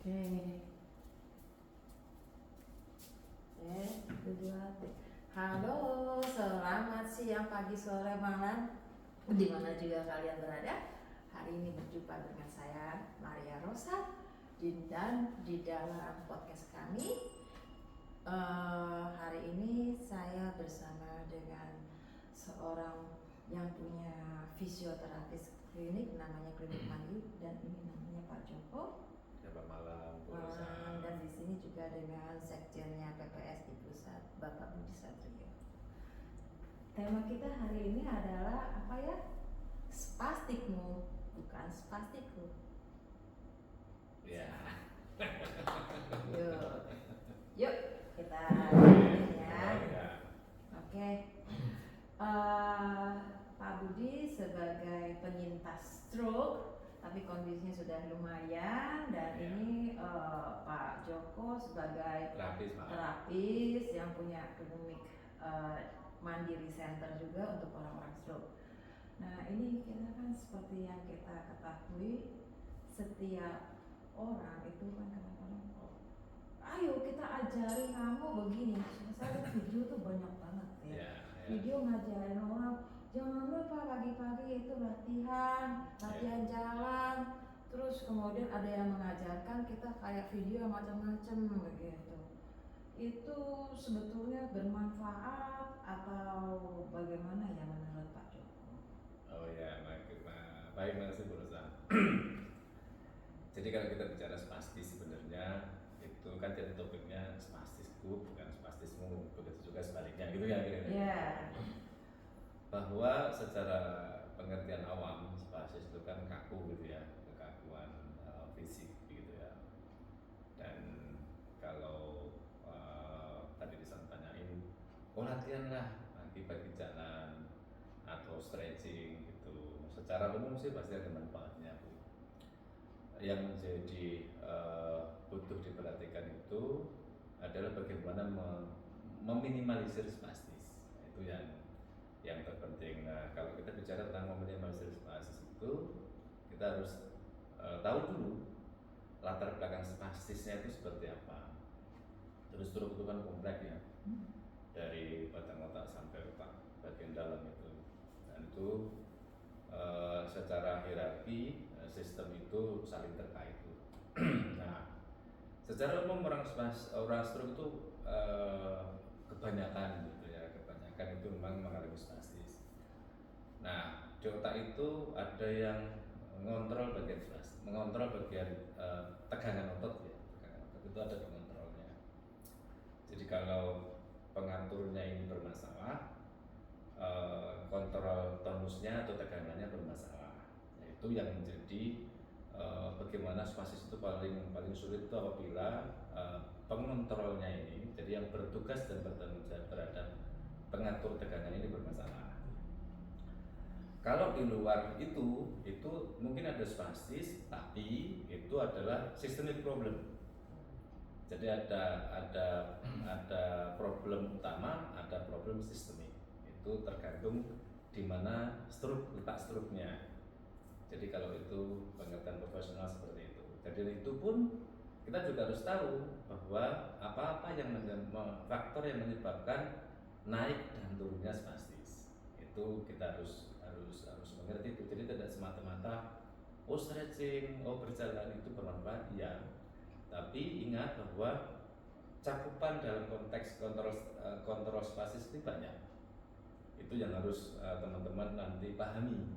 Oke. Dua. Halo, selamat siang, pagi, sore, malam, di mana juga kalian berada. Hari ini berjumpa dengan saya Maria Rosa dan di dalam podcast kami. Hari ini saya bersama dengan seorang yang punya fisioterapis klinik, namanya Klinik Mandi, dan ini namanya Pak Joko. Selamat malam, Bu Rosa. Dan di sini juga dengan sekjennya PPS di pusat, Bapak Budi Satrio. Tema kita hari ini adalah apa ya? Spastikmu, bukan spastikku. Ya. Yuk kita lanjutin ya. Oke. Pak Budi sebagai penyintas stroke, tapi kondisinya sudah lumayan, dan ini Pak Joko sebagai terapis yang punya klinik Mandiri Center juga untuk orang-orang stroke. Nah, ini kita kan seperti yang kita ketahui, setiap orang itu kan kadang-kadang, ayo kita ajari kamu begini. Saya lihat video tuh banyak banget ya. Video ngajarin orang, jangan lupa pagi-pagi itu latihan jalan, terus kemudian ada yang mengajarkan kita kayak video macam-macam begitu. Itu sebetulnya bermanfaat atau bagaimana ya menurut Pak Joko? Oh ya, baik, makasih Bu Rosa. Jadi kalau kita bicara spastis sebenarnya itu kan jadi topiknya spastisku bukan spastismu, begitu juga sebaliknya gitu ya kira-kira. Yeah. Bahwa secara pengertian awam spastis itu kan kaku gitu ya, kekakuan fisik gitu ya. Dan kalau tadi disampaikan, latihan lah pagi-pagi jalan atau stretching gitu. Secara umum sih pasti ada manfaatnya, Bu. Yang menjadi butuh diperhatikan itu adalah bagaimana meminimalisir spastis. Itu yang terpenting. Nah, kalau kita bicara tentang meminimalisir spastis itu kita harus tahu dulu latar belakang spastisnya itu seperti apa. Terus stroke itu kan kompleks ya, dari batang otak sampai otak bagian dalam itu. Dan itu secara hierarki sistem itu saling terkait. Nah, secara umum orang stroke itu kebanyakan gitu ya, kebanyakan itu memang mengalami spastis. Nah, di otak itu ada yang mengontrol bagian spastis, mengontrol bagian tegangan otot ya, tegangan otot itu ada pengontrolnya. Jadi kalau pengaturnya ini bermasalah, kontrol tonusnya atau tegangannya bermasalah. Itu yang menjadi bagaimana spastis itu paling sulit itu apabila pengontrolnya ini, jadi yang bertugas dan bertanggung jawab terhadap pengatur tegangan ini bermasalah. Kalau di luar itu mungkin ada spastis, tapi itu adalah systemic problem. Jadi ada problem utama, ada problem sistemik. Itu tergantung di mana letak stroke-nya. Jadi kalau itu pengertian profesional seperti itu. Jadi itu pun kita juga harus tahu bahwa apa-apa yang faktor yang menyebabkan naik dan turunnya spastis. Itu kita harus mengerti itu. Jadi tidak semata-mata stretching, berjalan itu bermanfaat ya. Tapi ingat bahwa cakupan dalam konteks kontrol spastis itu banyak. Itu yang harus teman-teman nanti pahami.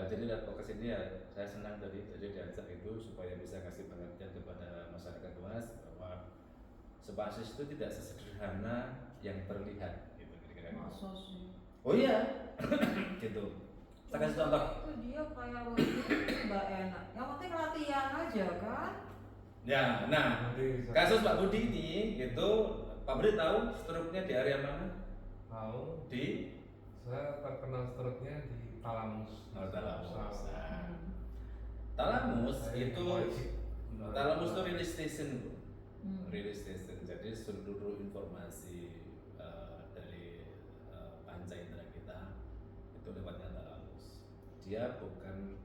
Jadi lihat podcast ini ya, saya senang tadi diajak itu supaya bisa kasih pengertian kepada masyarakat luas bahwa spastis itu tidak sesederhana yang terlihat gitu kira-kira. Masa sih? Oh iya, gitu. Saya kasih contoh. Itu dia kayak begini nggak enak. Yang penting latihan aja kan? Ya, nah kasus Pak Budi ini itu Pak Budi tahu stroke-nya di area mana? Tahu. Di? Saya terkena stroke-nya di talamus. Talamus. Nah, talamus itu release station, release station. Jadi seluruh informasi dari panca indera kita itu lewatnya talamus. Dia bukan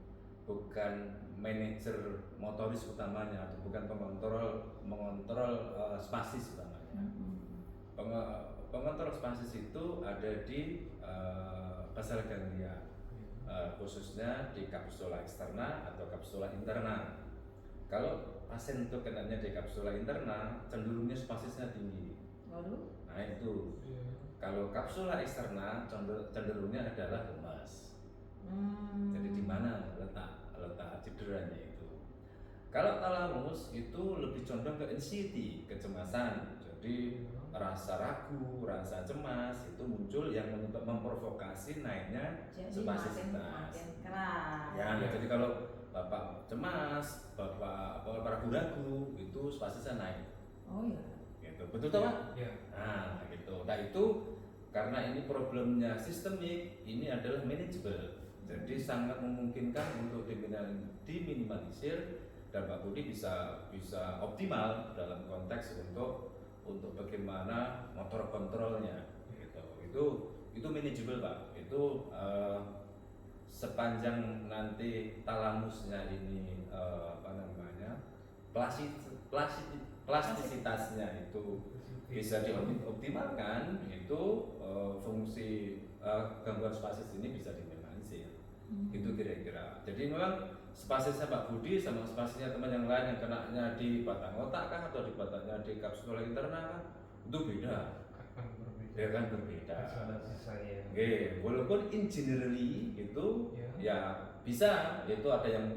bukan manajer motoris utamanya atau bukan mengontrol spasis utamanya. Pengontrol spasis itu ada di basal ganglia, khususnya di kapsula eksterna atau kapsula interna. Kalau pasien itu kenanya di kapsula interna, cenderungnya spasisnya tinggi. Waduh. Nah itu. Kalau kapsula eksterna cenderungnya adalah lemas. Jadi di mana letak cederanya itu? Kalau talamus itu lebih condong ke anxiety, kecemasan. Jadi rasa ragu, rasa cemas itu muncul yang memprovokasi naiknya spasisitas. Ya, jadi kalau Bapak cemas, Bapak ragu-ragu, itu spasisnya naik. Oh ya. Gitu. Betul toh, Pak? Ya. Nah, gitu. Nah, itu karena ini problemnya sistemik, ini adalah manageable. Jadi sangat memungkinkan untuk diminimalisir dan Pak Budi bisa optimal dalam konteks untuk bagaimana motor kontrolnya gitu. Itu manageable, Pak. Itu sepanjang nanti talamusnya ini plastisitasnya itu bisa dioptimalkan, itu fungsi gangguan spasis ini bisa diminimalisir. Itu kira-kira. Jadi memang spasisnya Pak Budi sama spasisnya teman yang lain yang kenanya di batang otak kah atau di batangnya di kapsula interna kah, itu beda. Ya kan berbeda. Walaupun in generally itu ya bisa, itu ada yang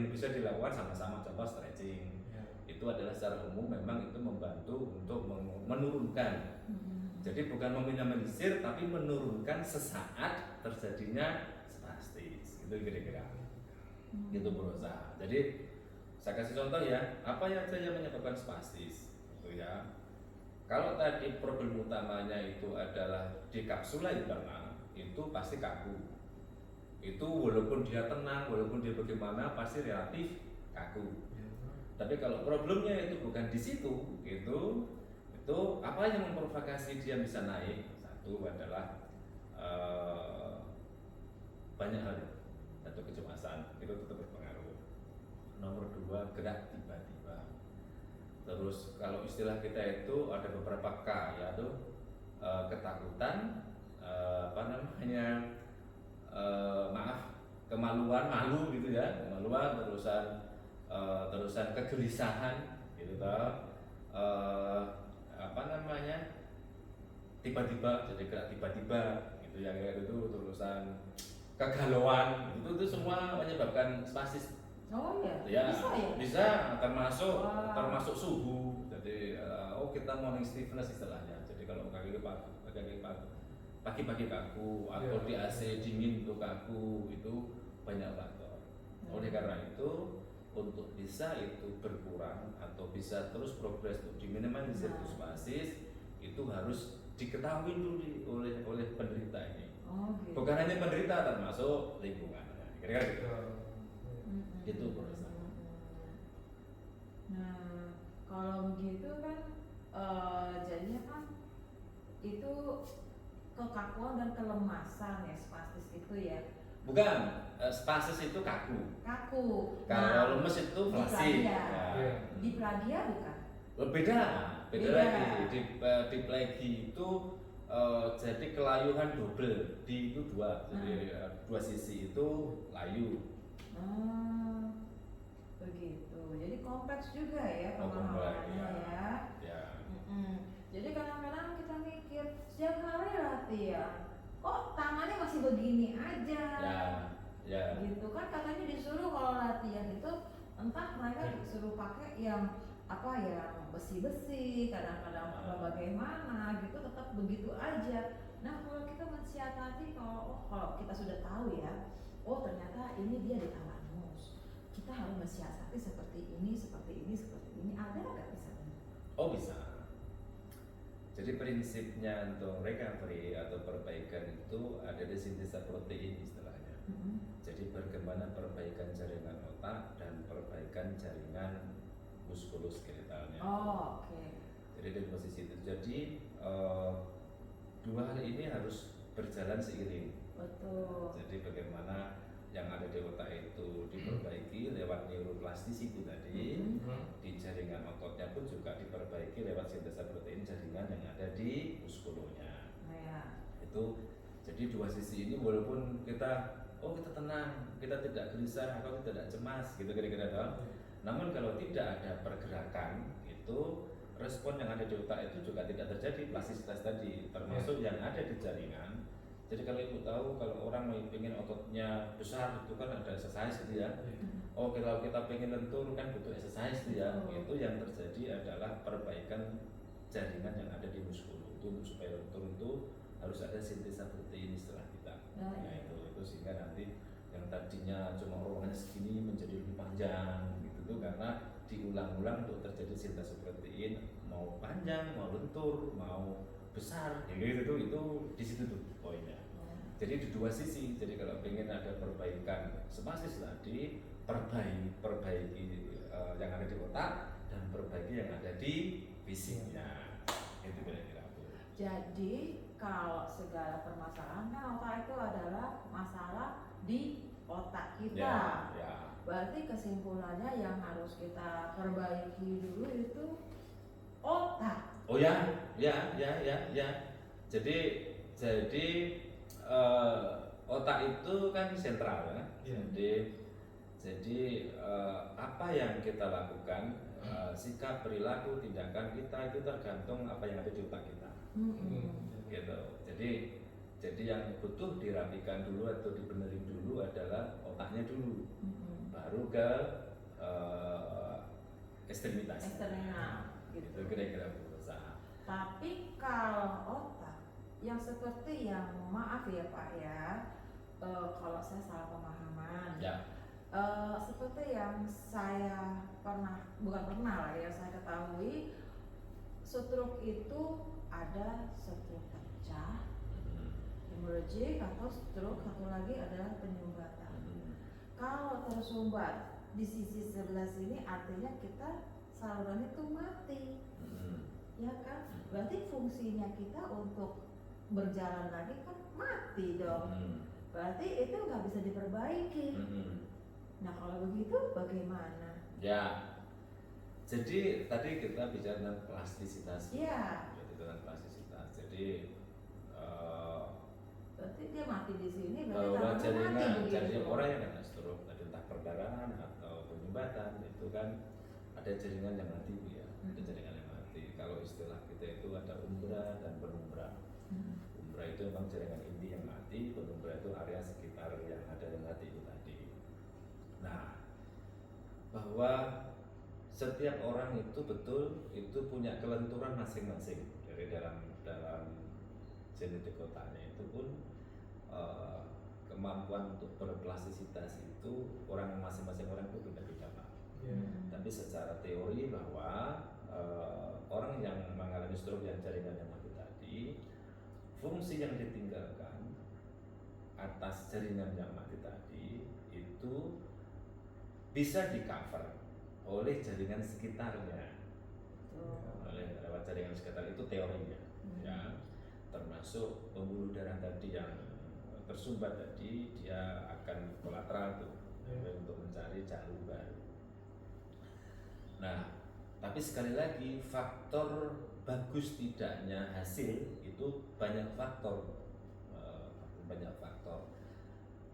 bisa dilakukan sama-sama, contoh stretching. Itu adalah secara umum memang itu membantu untuk menurunkan. Jadi bukan meminimalisir tapi menurunkan sesaat terjadinya spastis. Itu kira-kira. Itu berusaha. Jadi saya kasih contoh ya, apa yang saja menyebabkan spastis itu ya. Kalau tadi problem utamanya itu adalah di kapsula interna, itu pasti kaku. Itu walaupun dia tenang, walaupun dia bagaimana, pasti relatif kaku. Tapi kalau problemnya itu bukan di situ, itu apa yang memprovokasi dia bisa naik? Satu adalah banyak hal, satu kecemasan, itu tetap berpengaruh. Nomor dua, gerak tiba-tiba. Terus kalau istilah kita itu ada beberapa K, yaitu ketakutan, kemaluan, malu gitu ya, kemaluan, terusan kegelisahan, gitu toh, tiba-tiba, jadi gerak tiba-tiba, gitu ya, kayak itu, terusan kegalauan, itu semua menyebabkan spastis. Oh ya, ya bisa termasuk suhu. Jadi kita morning stiffness istilahnya. Jadi kalau pagi-pagi kaku atau di AC dingin itu kaku, itu banyak faktor. Oleh karena itu untuk bisa itu berkurang atau bisa terus progres untuk diminimalisir spastis, itu harus diketahui dulu oleh penderita ini. Gitu. Bukan hanya penderita, termasuk lingkungan. Kira-kira gitu. Itu proses. Nah, kalau begitu kan jadinya kan itu kekakuan dan kelemasan ya, spastis itu ya. Bukan, spastis itu kaku. Kalau lemes itu flasid. Di plagia bukan? Beda lagi. Di plagi itu jadi kelayuan double, di itu dua. Jadi dua sisi itu layu. Begitu. Jadi kompleks juga ya pemahamannya ya. Jadi kadang-kadang kita mikir setiap hari latihan, kok tangannya masih begini aja. Gitu kan, katanya disuruh kalau latihan itu entah mereka disuruh pakai yang besi-besi, kadang-kadang bagaimana gitu, tetap begitu aja. Nah kalau kita mensiasati, kalau kita sudah tahu ya, ternyata ini dia di talamus, kita harus mensiasati seperti ini, ada nggak bisa? Bisa. Jadi prinsipnya untuk recovery atau perbaikan itu ada di sintesa protein istilahnya. Jadi bagaimana perbaikan jaringan otak dan perbaikan jaringan muskuloskeletalnya. Jadi dari posisi itu, jadi dua hal ini harus berjalan seiring. Betul. Jadi bagaimana yang ada di otak itu diperbaiki lewat neuroplasticity tadi, di jaringan ototnya pun juga diperbaiki lewat sintesa protein jaringan yang ada di muskulonya. Itu jadi dua sisi ini walaupun kita tenang, kita tidak gelisah atau tidak cemas gitu kira-kira dong. Namun kalau tidak ada pergerakan itu respon yang ada di otak itu juga tidak terjadi plastisitas tadi, termasuk yang ada di jaringan. Jadi kalau ibu tahu kalau orang ingin ototnya besar itu kan ada exercise gitu ya. Oh kalau kita pengen lentur kan butuh exercise gitu ya. Itu yang terjadi adalah perbaikan jaringan yang ada di muskul. Itu supaya lentur itu harus ada sintesa protein istilah kita. Nah itu sehingga nanti yang tadinya cuma ruangannya segini menjadi lebih panjang gitu tuh karena diulang-ulang untuk terjadi sintesa protein mau panjang, mau lentur, mau besar, ya gitu tuh itu di situ tuh poinnya. Jadi di dua sisi. Jadi kalau pengen ada perbaikan spasis tadi, perbaiki yang ada di otak dan perbaiki yang ada di fisiknya. Itu kira-kira Bu. Jadi kalau segala permasalahan kan otak itu adalah masalah di otak kita. Berarti kesimpulannya yang harus kita perbaiki dulu itu otak. Oh ya. Jadi otak itu kan sentral ya. Jadi apa yang kita lakukan, sikap, perilaku, tindakan kita itu tergantung apa yang ada di otak kita. Gitu. Jadi yang butuh dirapikan dulu atau dibenerin dulu adalah otaknya dulu, baru ke ekstremitas. Gitu kira-kira berusaha. Tapi kalau otak yang seperti yang maaf ya Pak ya, kalau saya salah pemahaman. Seperti yang saya bukan pernah lah ya, saya ketahui stroke itu ada stroke pecah, hemorrhagic atau stroke, satu lagi adalah penyumbatan. Kalau tersumbat di sisi sebelah sini artinya kita saluran itu mati, ya kan? Berarti fungsinya kita untuk berjalan lagi kan mati dong. Berarti itu nggak bisa diperbaiki. Nah kalau begitu bagaimana? Ya, jadi tadi kita bicara tentang plastisitas. Iya. Tentang plastisitas. Jadi berarti dia mati di sini. Bahwa jaringan orang yang kena stroke, entah perdarahan atau penyumbatan itu kan ada jaringan yang mati ya. Ada jaringan yang mati. Kalau istilah kita itu ada umbra dan penumbra. Umbra itu memang jaringan inti yang mati, penumbra itu area sekitar yang ada yang mati itu tadi. Nah, bahwa setiap orang itu betul itu punya kelenturan masing-masing dari dalam genetik otaknya itu pun kemampuan untuk berplastisitas itu masing-masing orang itu beda-beda Pak. Tapi secara teori bahwa orang yang mengalami stroke yang jaringannya mati tadi, fungsi yang ditinggalkan atas jaringan yang mati tadi itu bisa di cover oleh jaringan sekitarnya, oleh lewat jaringan sekitar itu teorinya, ya termasuk pembuluh darah tadi yang tersumbat tadi dia akan kolateral tuh untuk mencari jalur baru. Nah, tapi sekali lagi faktor bagus tidaknya hasil itu banyak faktor.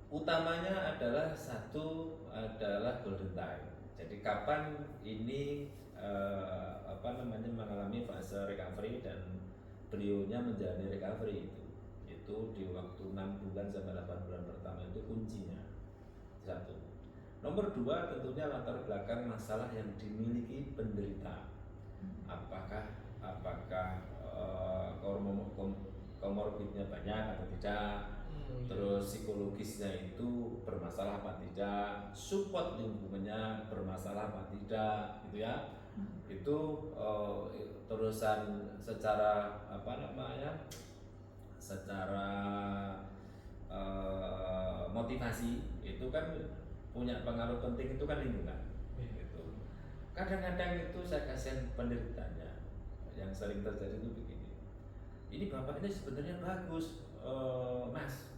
Utamanya adalah golden time. Jadi kapan ini mengalami fase recovery dan beliaunya menjalani recovery itu di waktu 6 bulan sampai 8 bulan pertama itu kuncinya. Satu. Nomor 2 tentunya latar belakang masalah yang dimiliki penderita. Apakah komorbidnya banyak atau tidak, terus psikologisnya itu bermasalah apa tidak, support lingkungannya bermasalah apa tidak, gitu ya. Itu terusan secara motivasi itu kan punya pengaruh penting, itu kan lingkungan. Gitu. Kadang-kadang itu saya kasihan penderitanya, yang sering terjadi itu begini. Ini bapak ini sebenarnya bagus, Mas.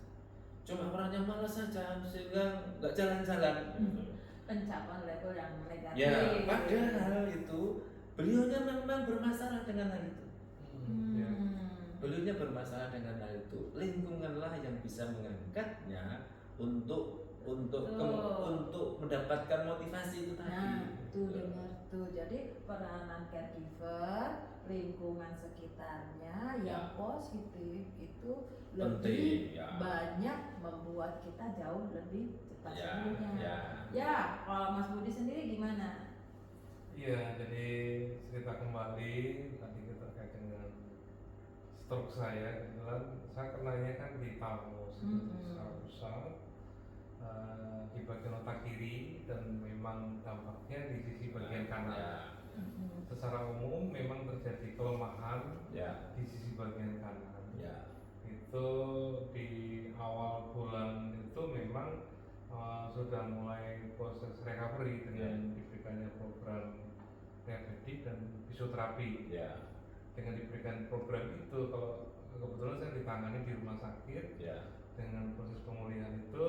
cuma orangnya malas saja sehingga nggak jalan-jalan. Pencapaian level yang negatif. Ya, padahal itu beliaunya memang bermasalah dengan hal itu. Ya. Beliaunya bermasalah dengan hal itu. Lingkunganlah yang bisa mengangkatnya untuk mendapatkan motivasi itu tadi. Nah, itu benar tuh. Jadi peranan caregiver, lingkungan sekitarnya yang positif itu lebih Penting, banyak membuat kita jauh lebih cepat sembuhnya. Ya. Kalau Mas Budi sendiri gimana? Iya, jadi cerita kembali tadi kita terkait dengan stroke saya. Kebetulan saya kenanya kan di talamus, secara besar di bagian otak kiri, dan memang dampaknya di sisi bagian kanan. Secara umum memang terjadi kelemahan di sisi bagian kanan. Itu di awal bulan itu memang sudah mulai proses recovery dengan diberikannya program diabetik dan fisioterapi. Dengan diberikan program itu, kalau kebetulan saya ditangani di rumah sakit, dengan proses pemulihan itu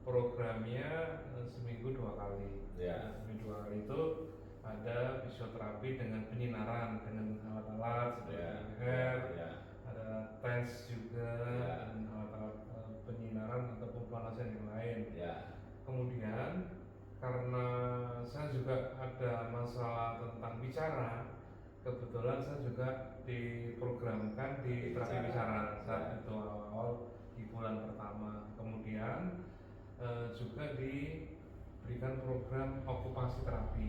programnya seminggu 2 kali. Seminggu 2 kali itu ada fisioterapi dengan penyinaran dengan alat-alat seperti air, ada TENS juga dengan alat-alat penyinaran ataupun pemanasan yang lain. Kemudian karena saya juga ada masalah tentang bicara, kebetulan saya juga diprogramkan di terapi bicara saat itu awal di bulan pertama. Kemudian juga diberikan program okupasi terapi.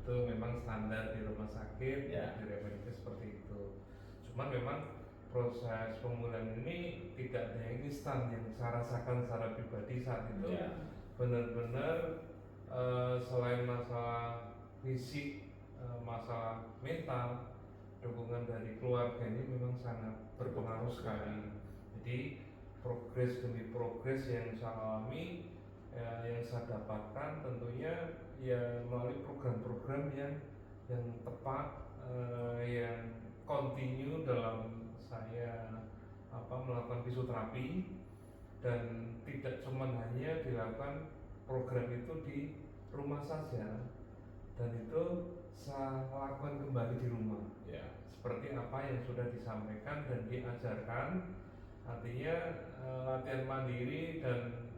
Itu memang standar di rumah sakit, di Remedi seperti itu. Cuman memang proses pemulihan ini tidak ada yang instan. Yang saya rasakan secara pribadi saat itu benar-benar selain masalah fisik, masalah mental, dukungan dari keluarga ini memang sangat berpengaruh sekali. Jadi progres demi progres yang saya alami, yang saya dapatkan tentunya ya melalui program-program yang tepat, yang continue dalam saya melakukan fisioterapi, dan tidak cuma hanya dilakukan program itu di rumah saja, dan itu saya lakukan kembali di rumah. Seperti apa yang sudah disampaikan dan diajarkan. Artinya latihan mandiri dan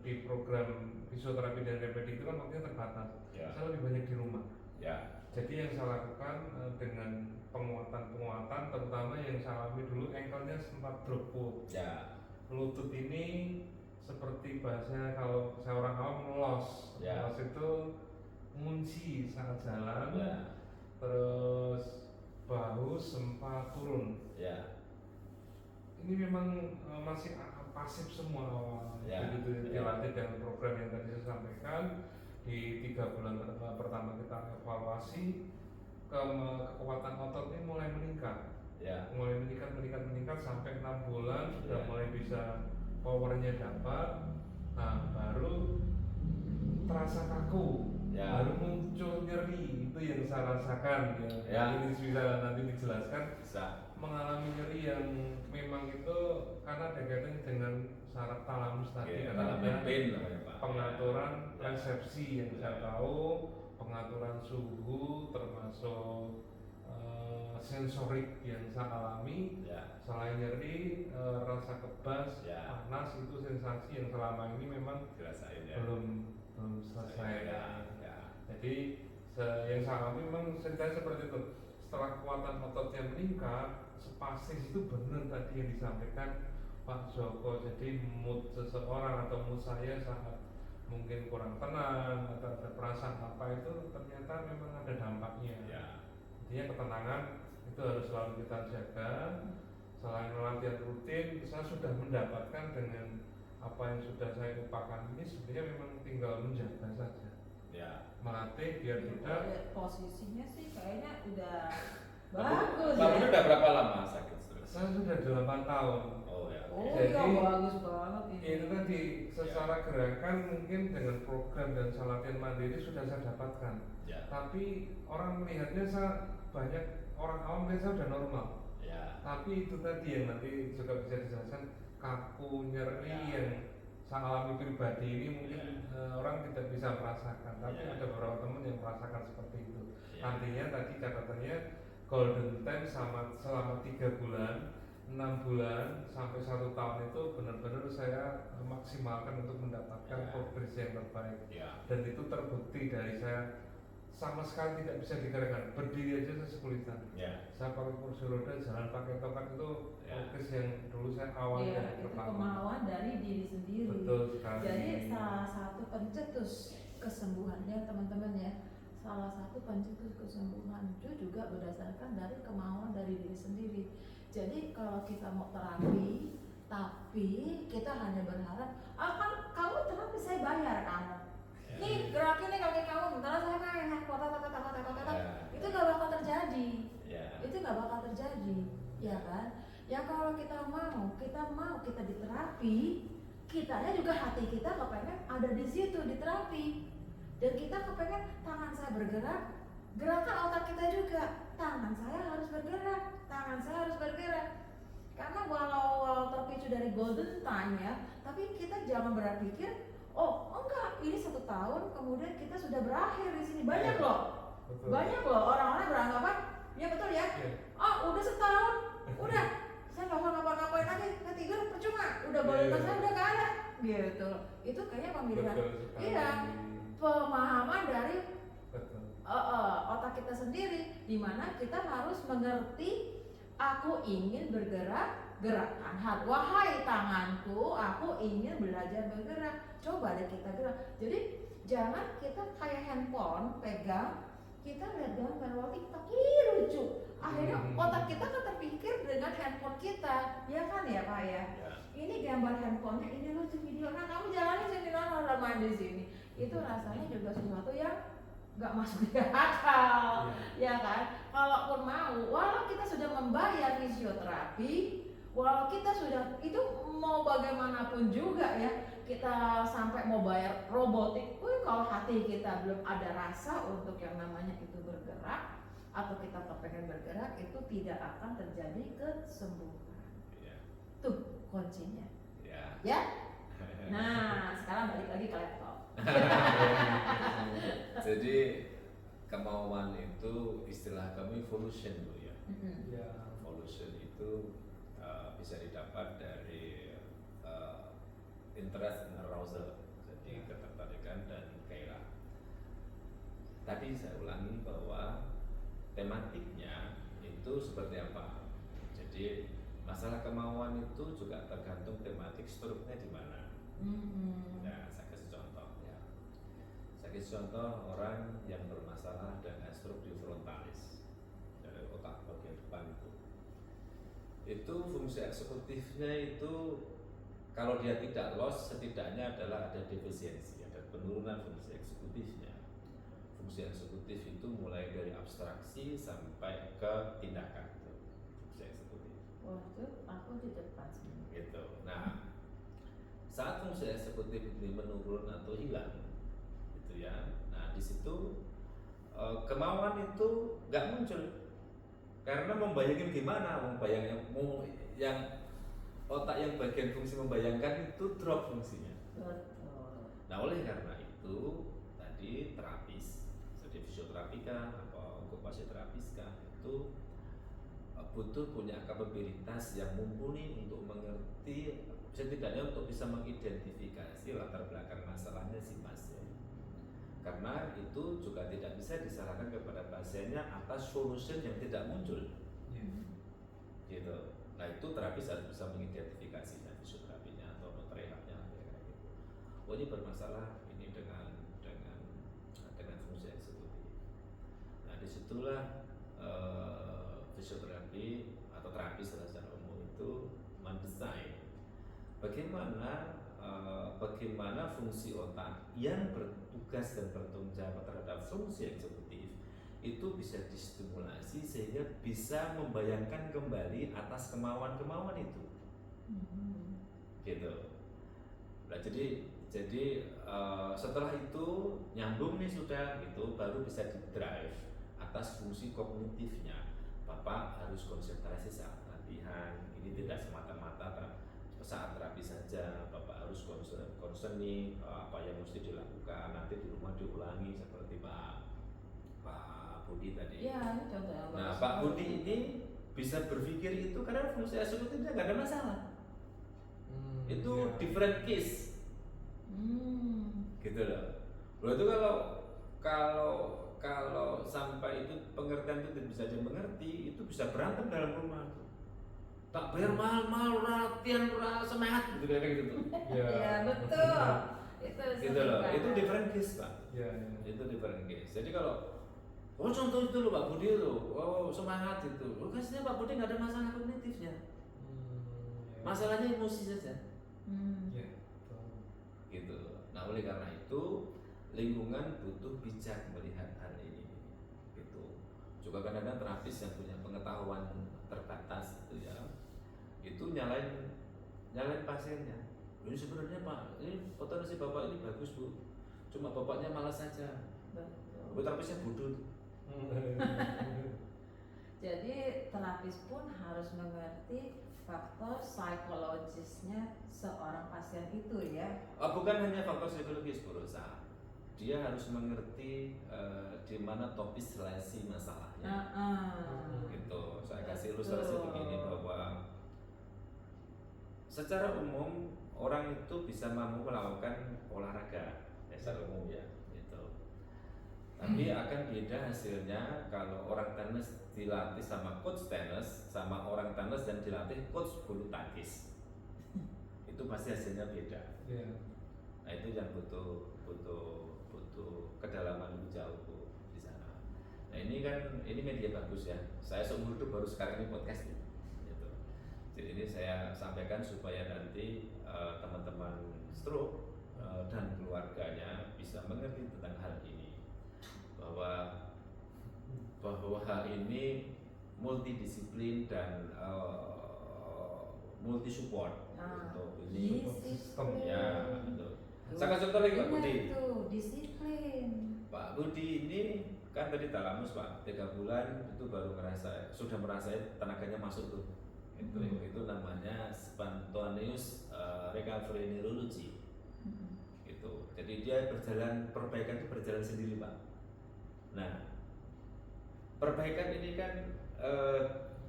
di program fisioterapi dan repedik itu kan waktunya terbatas. Saya lebih banyak di rumah. Jadi yang saya lakukan dengan penguatan, terutama yang saya alami dulu, ankle-nya sempat drop. Lutut ini seperti bahasanya kalau saya orang awam melos. Melos itu ngunci saat jalan. Terus bahu sempat turun. Ini memang masih pasif semua awal. Begitu dilatih dengan program yang tadi saya sampaikan, di 3 bulan pertama kita evaluasi, kekuatan otot ini mulai meningkat. Mulai meningkat sampai 6 bulan sudah mulai bisa powernya dapat. Nah, baru terasa kaku, baru muncul nyeri. Itu yang saya rasakan. Ini bisa nanti dijelaskan. Mengalami nyeri yang memang itu karena ada kaitannya dengan saraf talamus tadi, karena ada pengaturan resepsi yang saya tahu, pengaturan suhu, termasuk sensorik yang saya alami. Selain nyeri, rasa kebas, panas, itu sensasi yang selama ini memang belum selesai. Jadi yang saya alami memang ceritanya seperti itu. Setelah kekuatan ototnya meningkat, spastis itu benar tadi yang disampaikan Pak Joko. Jadi mood seseorang atau mood saya saat mungkin kurang tenang atau ada perasaan apa, itu ternyata memang ada dampaknya. Intinya ketenangan itu harus selalu kita jaga. Selain latihan rutin, saya sudah mendapatkan dengan apa yang sudah saya upakan ini, sebenarnya memang tinggal menjaga saja. Melatih biar tidak. Posisinya sih kayaknya udah bagus. Pak Budi udah berapa lama sakit stroke? Saya sudah 8 tahun. Jadi, bagus banget ini. Itu tadi secara gerakan mungkin dengan program dan latihan mandiri sudah saya dapatkan. Tapi orang melihatnya banyak orang awam melihat saya sudah normal. Tapi itu tadi yang nanti juga bisa dijelaskan, kaku, nyeri Ya. yang saya alami pribadi ini mungkin orang tidak bisa merasakan, tapi Ya. ada beberapa teman yang merasakan seperti itu. Ya. Nantinya tadi catatannya golden time selama 3 bulan, 6 bulan sampai 1 tahun itu benar-benar saya maksimalkan untuk mendapatkan Ya. progres yang terbaik. Ya. Dan itu terbukti dari saya sama sekali tidak bisa digerakkan, berdiri aja saya kesulitan. Ya. Saya pakai kursi roda, jalan pakai token itu Ya. progres yang dulu saya awal Iya, yang itu pertama. kemauan dari diri sendiri. Betul sekali. Jadi salah satu pencetus kesembuhannya teman-teman ya, salah satu pencetus kesembuhan itu juga berdasarkan dari kemauan dari diri sendiri. Jadi kalau kita mau terapi, tapi kita hanya berharap, kan kamu terapi saya bayar kamu. Nih gerakin nih kaki kamu, bentar saya main kota, itu nggak bakal terjadi. Ya. Itu nggak bakal terjadi, ya kan? Ya kalau kita mau kita diterapi, kitanya juga hati kita kepengen ada di situ di terapi, dan kita kepengen tangan saya bergerak, gerakan otak kita juga, tangan saya harus bergerak, karena walau terpicu dari golden time ya, tapi kita jangan berpikir, oh enggak, ini 1 tahun kemudian kita sudah berakhir di sini. Banyak loh, Betul. banyak loh orang-orang beranggapan, ya betul ya, Iya. udah setahun, udah saya nggak mau ngapa-ngapain lagi, ketiga percuma, udah golden time saya udah gak ada, gitu. Itu kayaknya pemilihan, Betul sekali. iya, pemahaman dari Betul. otak kita sendiri, dimana kita harus mengerti, aku ingin bergerak, gerakkan. Wahai tanganku, aku ingin belajar bergerak. Coba deh kita gerak. Jadi jangan kita kayak handphone pegang, kita lihat gambar TikTok, lucu. Akhirnya otak kita kan terpikir dengan handphone kita, ya kan ya Pak ya? Ya. Ini gambar handphonenya, ini lucu video. Nah kamu jalanin sini, nonton main di sini. Itu rasanya juga sesuatu yang nggak masuk di akal, ya kan? Kalaupun mau, walau kita sudah membayar fisioterapi, walau kita sudah itu mau bagaimanapun juga ya, kita sampai mau bayar robotik, kalau hati kita belum ada rasa untuk yang namanya itu bergerak atau kita kepengen bergerak, itu tidak akan terjadi kesembuhan. Ya. Tuh kuncinya, Ya. ya. Nah sekarang balik lagi ke laptop. Jadi kemauan itu istilah kami evolution Bu ya. Ya. Evolution itu bisa didapat dari interest and arousal, jadi ketertarikan dan gairah. Tadi saya ulangi bahwa tematiknya itu seperti apa. Jadi masalah kemauan itu juga tergantung tematik struknya di mana. Nah, saya kasih contoh ya. Saya kasih contoh orang yang bermasalah dengan struk di frontalis dari otak bagian depan itu. Itu fungsi eksekutifnya itu kalau dia tidak loss, setidaknya adalah ada defisiensi, ada penurunan fungsi eksekutifnya. Fungsi eksekutif itu mulai dari abstraksi sampai ke tindakan, itu fungsi eksekutif. Waktu aku di depan sini. Gitu. Nah, saat fungsi eksekutif ini menurun atau hilang, gitu ya. Nah, di situ kemauan itu nggak muncul, karena membayangkan gimana, yang otak yang bagian fungsi membayangkan itu drop fungsinya. Betul. Nah, oleh karena itu tadi terapis, jadi fisioterapika atau okupasioterapiska itu butuh punya kapabilitas yang mumpuni untuk mengerti, setidaknya untuk bisa mengidentifikasi latar belakang masalahnya si pasien. Karena itu juga tidak bisa disalahkan kepada pasiennya atas solution yang tidak muncul. Gitu. Nah, itu terapis harus bisa mengidentifikasinya, fisioterapinya atau rehabnya kayak gitu. Oh, ini bermasalah ini dengan fungsi eksekutif. Nah, disitulah fisioterapi atau terapi secara umum itu mendesain bagaimana fungsi otak yang bertugas dan bertanggung jawab terhadap fungsi eksekutif itu bisa distimulasi sehingga bisa membayangkan kembali atas kemauan-kemauan itu. Gitu. Nah, jadi setelah itu nyambung nih sudah gitu, baru bisa di-drive atas fungsi kognitifnya. Bapak harus konsentrasi saat latihan. Ini tidak semata-mata saat terapi saja Bapak harus konseling apa yang mesti dilakukan, nanti di rumah diulangi seperti Pak Budi tadi. Ya, ini contoh yang Nah, bagus Pak banget. Budi ini bisa berpikir itu karena fungsi eksekutifnya nggak ada masalah. Itu iya. different case, gitu loh. Loh itu kalau sampai itu pengertian itu tidak bisa dimengerti, itu bisa berantem dalam rumah. Tak bayar mahal-mahal, latihan semangat gitu kayak gitu. Ya, betul. Itu Gitu sering loh. banget. Itu different case, Pak. Iya. Itu different case. Jadi kalau contoh itu loh Pak Budi loh, semangat itu. Kasihnya Pak Budi nggak ada masalah kognitifnya. Iya. Masalahnya emosi saja. Iya, betul. Gitu. Nah, oleh karena itu lingkungan butuh bijak melihat hal ini. Gitu. Juga kadang-kadang terapis yang punya pengetahuan terbatas itu ya, itu nyalain pasiennya. Ini sebenarnya Pak, ini potensi Bapak ini bagus Bu, cuma Bapaknya malas saja. Betul. Bu terapisnya bodoh. Jadi terapis pun harus mengerti faktor psikologisnya seorang pasien itu ya. Bukan hanya faktor psikologis Bu Rosa, dia harus mengerti di mana topis relasi masalahnya. Gitu. Saya kasih ilustrasi begini bahwa secara umum orang itu bisa mampu melakukan olahraga secara umum ya, gitu. Tapi akan beda hasilnya kalau orang tenis dilatih sama coach tenis sama orang tenis dan dilatih coach bulu tangkis. Itu pasti hasilnya beda. Iya. Nah itu yang butuh kedalaman lebih jauh Bu, di sana. Nah ini media bagus ya. Saya seumur hidup baru sekarang ini podcast nih. Gitu. Jadi ini saya sampaikan supaya nanti teman-teman stroke dan keluarganya bisa mengerti tentang hal ini, bahwa hal ini multidisiplin dan multi support untuk ini sistem ya. Betul. Saya kasih contoh lagi Pak Budi. Itu disiplin. Pak Budi ini kan tadi talamus Pak, 3 bulan itu baru sudah merasa tenaganya masuk tuh. Itu namanya spontaneous recovery neurology. Gitu. Jadi dia perbaikan itu berjalan sendiri Pak. Nah, perbaikan ini kan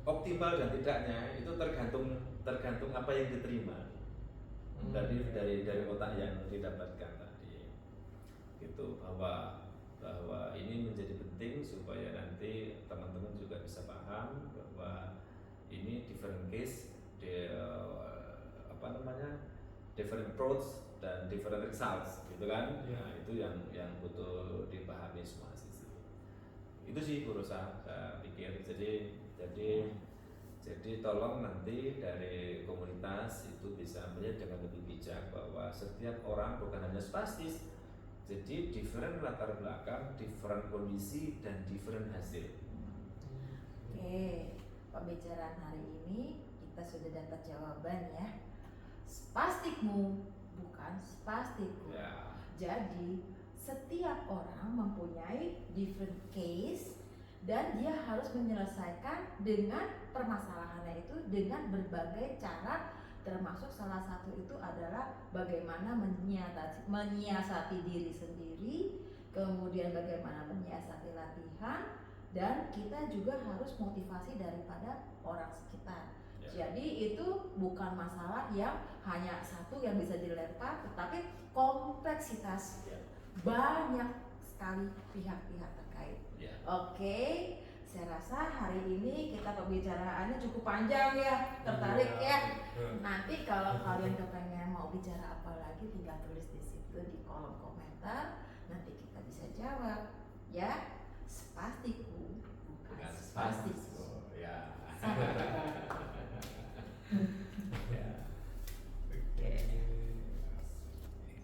optimal dan tidaknya itu tergantung apa yang diterima dari otak yang didapatkan tadi. Gitu, bahwa ini menjadi penting supaya nanti teman-teman juga bisa paham bahwa ini different case, different approach dan different results, gitu kan? Ya. Nah, itu yang butuh dipahami semua sisi. Itu sih Bu Rosa, saya pikir. Jadi tolong nanti dari komunitas itu bisa melihat dengan lebih bijak bahwa setiap orang bukan hanya spastis, jadi different latar belakang, different kondisi dan different hasil. Oke, pembicaraan hari ini kita sudah dapat jawaban ya. Spastikmu bukan spastikku. Ya. Jadi setiap orang mempunyai different case dan dia harus menyelesaikan dengan permasalahannya itu dengan berbagai cara, termasuk salah satu itu adalah bagaimana menyiasati diri sendiri, kemudian bagaimana menyiasati latihan, dan kita juga harus motivasi daripada orang sekitar. Ya. Jadi itu bukan masalah yang hanya satu yang bisa dilempar, tetapi kompleksitas Ya. banyak sekali pihak-pihak terkait. Ya. Oke, saya rasa hari ini kita pembicaraannya cukup panjang ya, tertarik ya. Nanti kalau kalian kepengen mau bicara apa lagi, tinggal tulis di situ di kolom komentar, nanti kita bisa jawab ya.